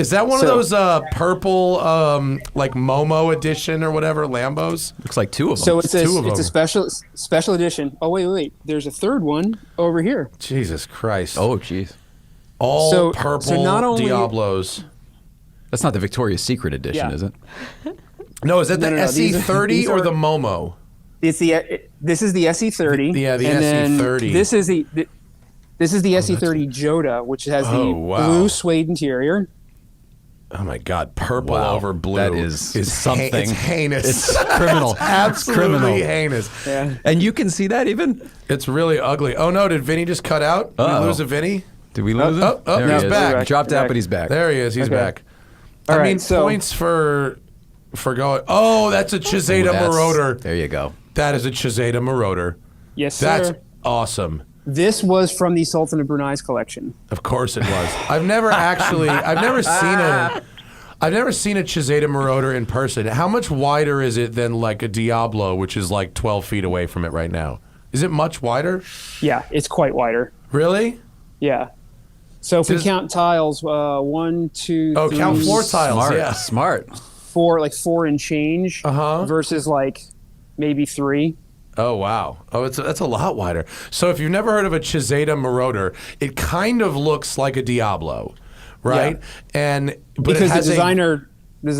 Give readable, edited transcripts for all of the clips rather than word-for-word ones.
Is that one of those purple, like Momo edition or whatever Lambos? Looks like two of them. So it's a special edition. Oh wait. There's a third one over here. Jesus Christ! Oh jeez. All purple so not only, Diablos. That's not the Victoria's Secret edition, is it? No, is that the SE30 or the Momo? It's this is the SE30. Yeah, the and SE30. Then this is the SE30 Joda, which has the blue suede interior. Oh my God! Purple over blue. That is something. It's heinous. It's criminal. It's absolutely criminal. heinous. Yeah. And you can see that even. It's really ugly. Oh no! Did Vinny just cut out? Did we lose a Vinny? Did we lose him? Oh, there he's he is. back. Dropped out, but he's back. There he is. He's back. All right, points for going. Oh, that's a Chiseda Marauder. There you go. That is a Chiseda Marauder. Yes, sir. That's awesome. This was from the Sultan of Brunei's collection. Of course it was. I've never seen a Chiseda Marauder in person. How much wider is it than like a Diablo, which is like 12 feet away from it right now? Is it much wider? Yeah, it's quite wider. Really? Yeah. So if we count tiles, 1, 2, 3. Oh, count floor tiles. Smart. Yeah. Smart. 4 and change versus like maybe 3. Oh, wow. Oh, that's a lot wider. So if you've never heard of a Chiseda Marauder, it kind of looks like a Diablo, right? Yeah. But because the designer was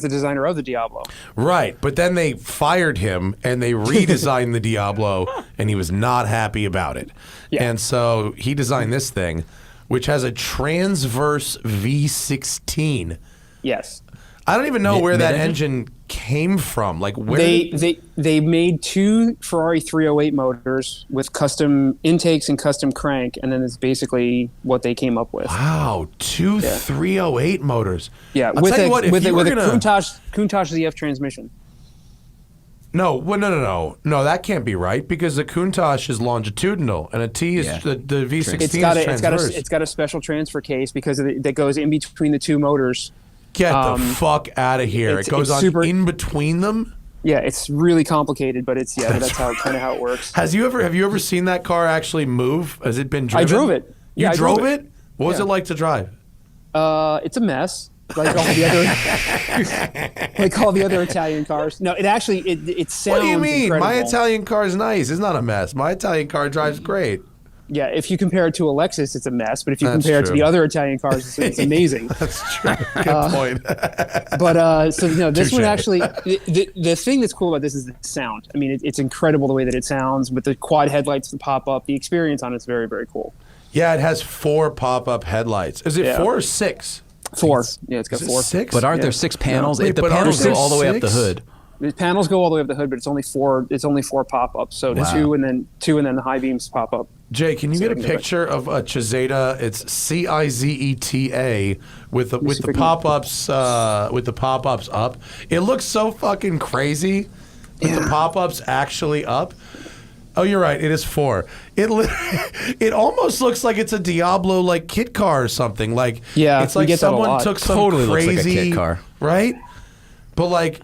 the designer of the Diablo. Right, but then they fired him and they redesigned the Diablo, and he was not happy about it. Yeah. And so he designed this thing, which has a transverse V16. Yes. I don't even know where that engine came from. Like where they made 2 Ferrari 308 motors with custom intakes and custom crank, and then it's basically what they came up with. Wow, 2 308 motors. Yeah, with a Countach ZF transmission. No, that can't be right because the Countach is longitudinal and a T is the V16 is transverse. It's got a special transfer case because that goes in between the 2 motors. Get the fuck out of here! It goes on in between them. Yeah, it's really complicated, but it's that's how it works. Have you ever seen that car actually move? Has it been driven? I drove it. You drove it? What was it like to drive? It's a mess. Like all the other Italian cars. No, it actually it sounds. What do you mean? Incredible. My Italian car is nice. It's not a mess. My Italian car drives great. Yeah, if you compare it to a Lexus, it's a mess. But if you compare it to the other Italian cars, it's amazing. That's true. Good point. But this one actually, the thing that's cool about this is the sound. I mean, it's incredible the way that it sounds with the quad headlights that pop up. The experience on it's very, very cool. Yeah, it has 4 pop-up headlights. Is it 4 or 6? 4. Yeah, it's got 4. 6? But aren't there 6 panels? No. Wait, the panels go all the way up the hood. The panels go all the way up the hood, but it's only 4. It's only 4 pop-ups. So 2 and then the high beams pop up. Jay, can you get a picture of a Chiseda? It's CIZETA with the pop-ups up. It looks so fucking crazy with the pop-ups actually up. Oh, you're right. It is 4. It almost looks like it's a Diablo like kit car or something. Like it's like someone took some totally crazy looks like a kit car, right? But like,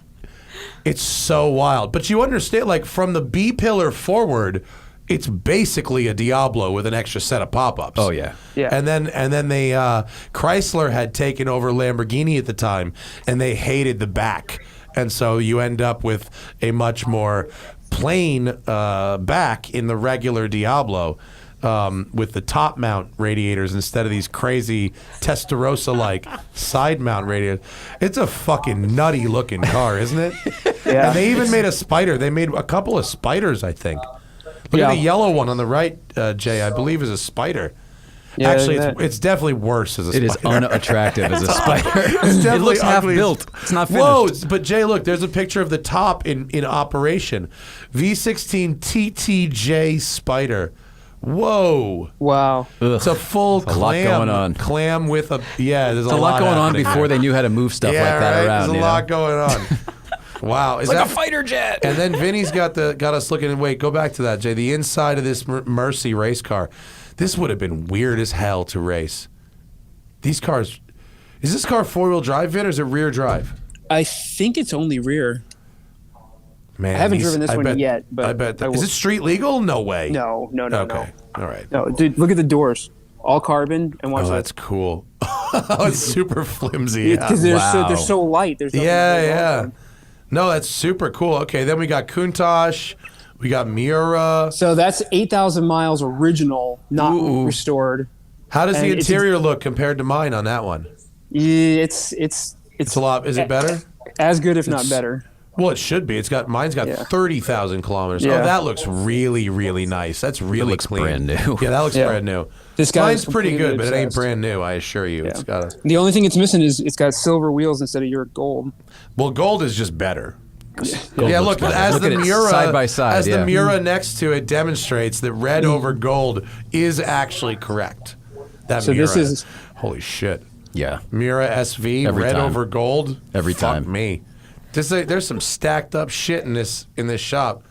it's so wild. But you understand, like from the B pillar forward, it's basically a Diablo with an extra set of pop-ups. Oh yeah. And then they Chrysler had taken over Lamborghini at the time, and they hated the back, and so you end up with a much more plain back in the regular Diablo with the top mount radiators instead of these crazy Testarossa-like side mount radiators. It's a fucking nutty looking car, isn't it? Yeah. And they even made a Spider. They made a couple of Spiders, I think. Look at the yellow one on the right, Jay, I believe is a Spider. Yeah, actually, it's definitely worse as a Spider. It is unattractive as a Spider. It looks half built. It's not finished. Whoa, but Jay, look, there's a picture of the top in operation. V16 TTJ Spider. Whoa. Wow. It's a full There's a lot going on. Clam with a, there's a lot going on before they knew how to move stuff like that around. There's a lot going on. Wow, it's like a fighter jet. And then Vinny's got us looking. Wait, go back to that, Jay. The inside of this Mercy race car. This would have been weird as hell to race. These cars. Is this car 4-wheel drive, Vin, or is it rear drive? I think it's only rear. Man, I haven't driven this one yet, but I bet. Is it street legal? No way. No. Okay. All right. No, dude, look at the doors. All carbon and watch that. That's cool. Oh, it's super flimsy. Because they're so light. There's nothing really wrong with them. No, that's super cool. Okay, then we got Countach. We got Miura. So that's 8,000 miles original, not restored. How does the And interior look compared to mine on that one? It's a lot. Is it better? As good, if not better. Well, it should be. Mine's got 30,000 kilometers. Yeah. Oh, that looks really, really nice. That's really looks clean. brand new. Yeah, that looks brand new. This guy's Mine's pretty good, but it ain't obsessed. brand new. I assure you, it's got a. The only thing it's missing is it's got silver wheels instead of your gold. Well, gold is just better. Gold Yeah, looks look, better. as Look the at it Miura side by side, as yeah. the Miura next to it demonstrates that red over gold is actually correct. That So Miura, this is- holy shit. Yeah. Miura SV Every red time. over gold. Every Fuck time. me. There's some stacked up shit in this shop.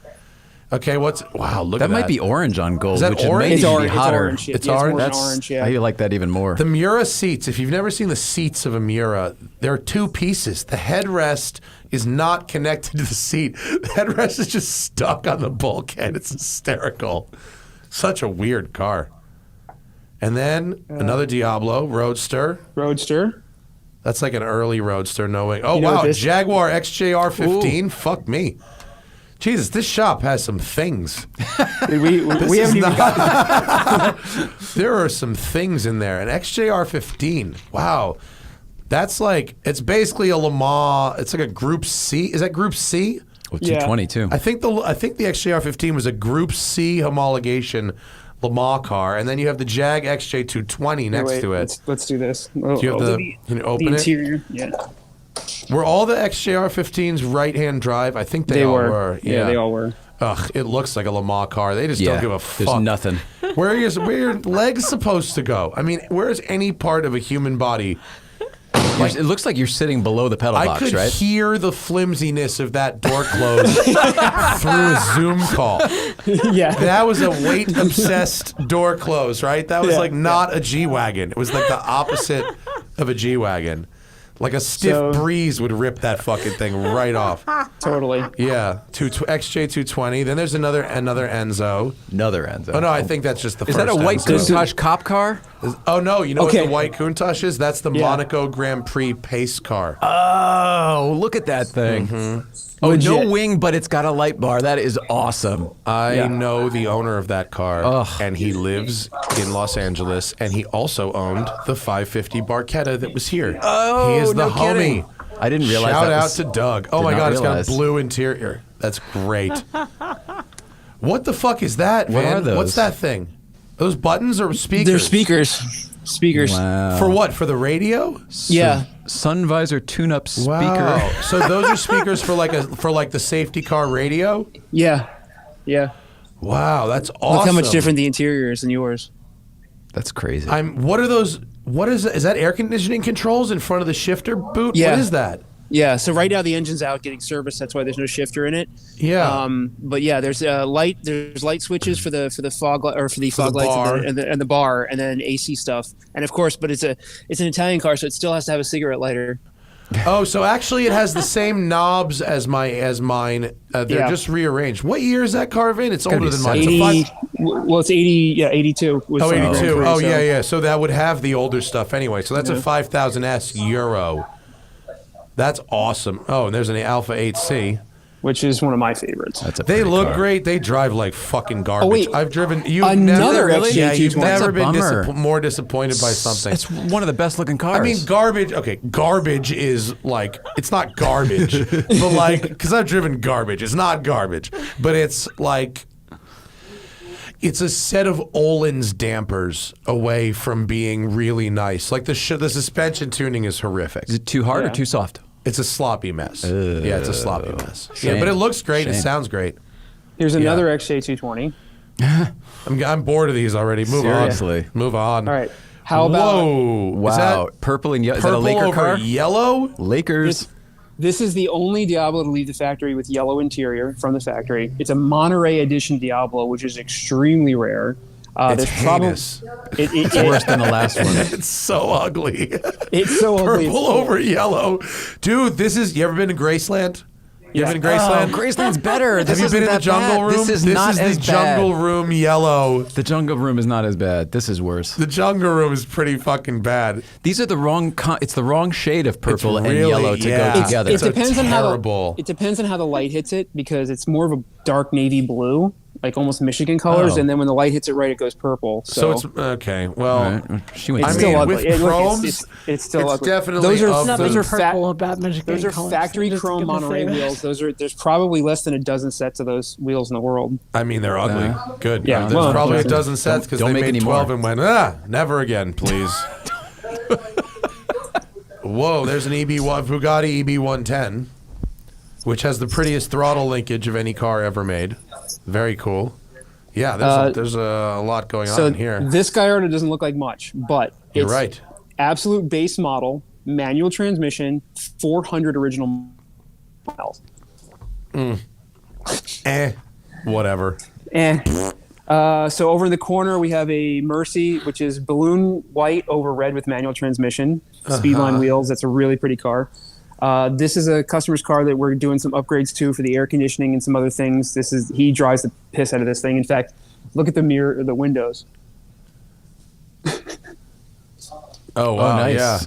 Okay, wow, look at that. That might be orange on gold, Is that which orange? would It's maybe be orange. hotter. It's orange. It's Yeah, orange? more than That's- orange. Yeah. I like that even more. The Miura seats, if you've never seen the seats of a Miura, there are two pieces. The headrest is not connected to the seat. The headrest is just stuck on the bulkhead. It's hysterical. Such a weird car. And then another Diablo Roadster. Roadster. That's like an early Roadster, no way. Oh, You know wow, this- Jaguar XJR15. Fuck me. Jesus, this shop has some things. We haven't even got. There are some things in there. An XJR15. Wow. That's like, it's basically a Le Mans. It's like a Group C. Is that Group C? Well, Yeah. 222. I think the XJR15 was a Group C homologation Le Mans car, and then you have the Jag XJ220 next Wait, to it. Let's do this. Do you have can you open the it? interior? Yeah. Were all the XJR15s right-hand drive? I think they all were. Yeah, they all were. Ugh, it looks like a Le Mans car. They just don't give a fuck. There's nothing. Where are your legs supposed to go? I mean, where is any part of a human body? It looks like you're sitting below the pedal I box, could right? hear the flimsiness of that door close through a Zoom call. Yeah. That was a weight-obsessed door close, right? That was like not a G-Wagon. It was like the opposite of a G-Wagon. Like a stiff breeze would rip that fucking thing right off. Totally. Yeah, XJ220. Then there's another Enzo. Another Enzo. Oh no, I think that's just the Is first that a white Enzo. Countach cop car? Oh no, you know Okay. what the white Countach is? That's the Monaco Grand Prix pace car. Oh, look at that thing. Oh, Legit. no wing, but it's got a light bar. That is awesome. I know the owner of that car, and he lives in Los Angeles, and he also owned the 550 Barchetta that was here. Oh, he is the no homie. kidding. I didn't realize Shout that out was- to Doug. Oh did my not God, realize. it's got blue interior. That's great. What the fuck is that, What Vin? are those? What's that thing? Those buttons or speakers? They're speakers. Speakers. Wow. For what? For the radio? Yeah. Sun visor tune-up speaker. Wow. So those are speakers for like the safety car radio? Yeah. Yeah. Wow, that's awesome. Look how much different the interior is than yours. That's crazy. What are those? What is that air conditioning controls in front of the shifter boot? Yeah. What is that? Yeah. So right now the engine's out getting serviced. That's why there's no shifter in it. Yeah. But yeah, there's light. There's light switches for the fog or for the fog lights bar. and the bar, and then AC stuff. And of course, but it's an Italian car, so it still has to have a cigarette lighter. Oh, so actually it has the same knobs as mine. They're Yeah. just rearranged. What year is that car, Vin? It's gotta older be than mine. 80. It's a Well, it's 80. Yeah, 82. Was Oh, the 82. Grand Prix, Oh, so- yeah. So that would have the older stuff anyway. So that's a 5000S Euro. That's awesome. Oh, and there's an Alpha 8C. Which is one of my favorites. That's a They pretty look car. great. They drive like fucking garbage. wait. I've driven. You've Another never, XJ220. Yeah, you've That's never a been bummer. more disappointed by something. It's one of the best looking cars. I mean, garbage. Okay, garbage is like it's not garbage, but like because I've driven garbage, it's not garbage, but it's like it's a set of Öhlins dampers away from being really nice. Like the suspension tuning is horrific. is it too hard or Yeah. too soft? It's a sloppy mess. Yeah, it's a sloppy mess. Shame. Yeah, but it looks great. It Shame. sounds great. Here's another XJ220. I'm bored of these already. Move Seriously. on. Move on. All right. How about Whoa! Wow. Is that Purple and yellow. Is that a purple Laker over car? yellow? Lakers. this is the only Diablo to leave the factory with yellow interior from the factory. It's a Monterey edition Diablo, which is extremely rare. It's there's probably heinous. It's worse than the last one. It's so ugly. it's so ugly. Purple over yellow. Dude, you ever been to Graceland? You been in Graceland? Oh, Graceland's better. This Have you isn't been in the that Jungle bad. Room? This is not the as Jungle bad. Room yellow. The Jungle Room is not as bad. This is worse. The Jungle Room is pretty fucking bad. These are the wrong. It's the wrong shade of purple and really- yellow to yeah. go together. It depends on terrible. it depends on how the light hits it, because it's more of a dark navy blue, like almost Michigan colors, Oh. and then when the light hits it right, it goes purple. So it's okay. Well, All right. She went It's I to still mean, ugly. with Look, chromes, it's still it's ugly. definitely those are of those the- are purple about Michigan those are colors. factory I'm just chrome gonna Monterey say that. wheels. There's probably less than a dozen sets of those wheels in the world. I mean, they're ugly. Good. Yeah, There's well, probably a don't- dozen sets because don't they make made any 12 more. and went, never again, please. Whoa, there's an Bugatti EB110, which has the prettiest throttle linkage of any car ever made. Very cool. Yeah, there's a lot going So on here. this Gallardo doesn't look like much, but You're it's right. absolute base model, manual transmission, 400 original miles. Whatever. So over in the corner, we have a Mercy, which is balloon white over red with manual transmission, Speedline wheels. That's a really pretty car. This is a customer's car that we're doing some upgrades to for the air conditioning and some other things. He drives the piss out of this thing. In fact, look at the mirror, the windows. Oh, wow. nice. Yeah.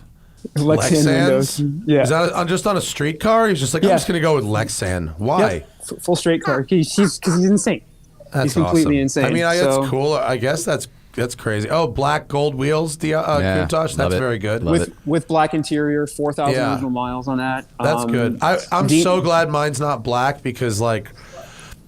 Lexan windows. Yeah. Is that just on a street car? He's just like, I'm Yeah. just going to go with Lexan. Why? Yep. Full straight car. Because he's insane. That's He's completely awesome. insane. I mean, So- that's cool. I guess that's crazy. Oh, black gold wheels, Countach. love That's it. very good. Love with black interior, 4,000 Yeah. original miles on that. That's good. I'm Dean- so glad mine's not black because, like,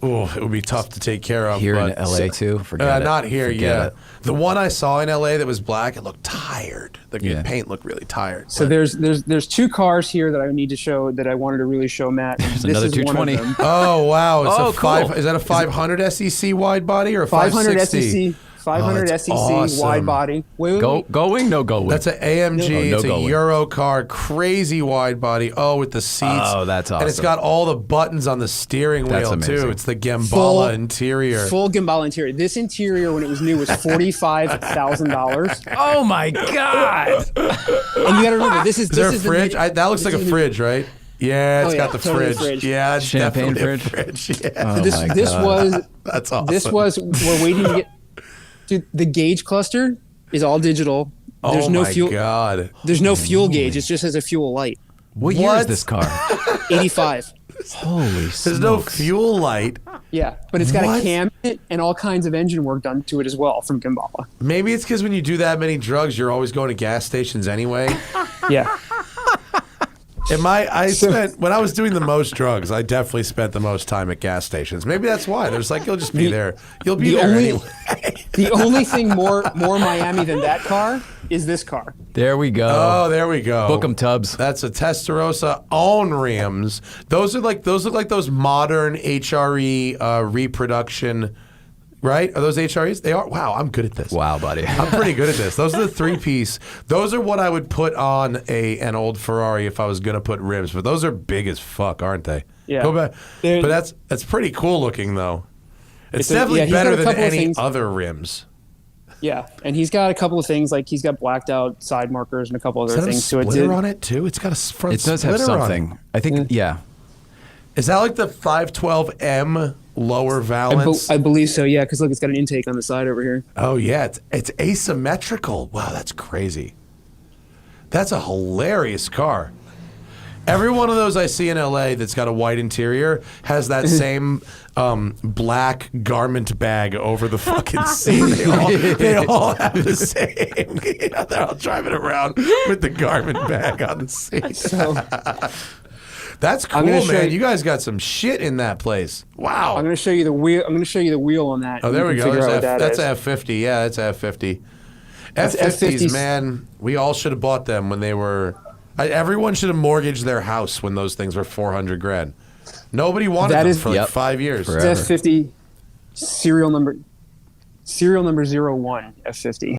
it would be tough to take care of. Here in but- LA too. Forget it. Not here, Forget yeah. it. The one I saw in LA that was black, it looked tired. The Yeah. paint looked really tired. So but- there's two cars here that I need to show that I wanted to really show Matt. This another is one of 220. them. Oh wow! It's Oh, a five. cool. Is that a 500 SEC wide body or a 500 560? SEC, 500 that's SEC awesome. wide body. Wait, Going, no going. That's an AMG. No, no it's a going. Euro car, crazy wide body. Oh, with the seats. Oh, that's And it's awesome. got all the buttons on the steering That's wheel amazing. too. It's the Gambala Full- interior. full gimbal interior. This interior when it was new was $45,000. oh my god! And you got to remember this is Is there a this is fridge? The, that looks this like a is the- fridge, right? Yeah, it's Oh, got yeah, the totally a fridge. fridge. Yeah, it's Champagne definitely fridge? a fridge. Yeah. Oh This my this God. was That's awesome. this was we're waiting to get. Dude, the gauge cluster is all digital. There's oh no my fuel. God. There's no fuel gauge. It just has a fuel light. What year is What? this car? 85. Holy There's no smokes. fuel light. Yeah, but it's got What? a cam in it and all kinds of engine work done to it as well from Gimbala. Maybe it's because when you do that many drugs, you're always going to gas stations anyway. Yeah. I spent when I was doing the most drugs, I definitely spent the most time at gas stations. Maybe that's why. There's like you'll just be there. You'll be the there only- anyway. The only thing more Miami than that car is this car. There we go. Oh, there we go. Book 'em, Tubbs. That's a Testarossa on rims. Those look like those modern HRE reproduction. Right? Are those HREs? They are. Wow, I'm good at this. Wow, buddy. I'm pretty good at this. Those are the 3-piece. Those are what I would put on an old Ferrari if I was gonna put rims. But those are big as fuck, aren't they? Yeah. Go back. They're- But that's pretty cool looking though. It's It's a- definitely yeah, he's got better a than couple of any things- other rims. Yeah, and he's got a couple of things like he's got blacked out side markers and a couple Is other that a things. So splitter on it too? It's got a front It does have splitter on it. something. I think. Yeah. Is that like the 512M lower valance? I believe so. Yeah, because look, it's got an intake on the side over here. Oh yeah, it's asymmetrical. Wow, that's crazy. That's a hilarious car. Every one of those I see in LA that's got a white interior has that same black garment bag over the fucking seat. They all have the same. You know, they're all driving around with the garment bag on the seat. So That's cool, I'm gonna show man. you- You guys got some shit in that place. Wow. I'm going to show you the wheel. I'm going to show you the wheel on that. Oh, there we You can go. figure out what That's that a is. F50. Yeah, that's a F50. That's F50s, F50s. man. We all should have bought them when they were. Everyone should have mortgaged their house when those things were $400,000. Nobody wanted That them is- for like Yep. 5 years. Forever. It's F50 serial number 01 F50.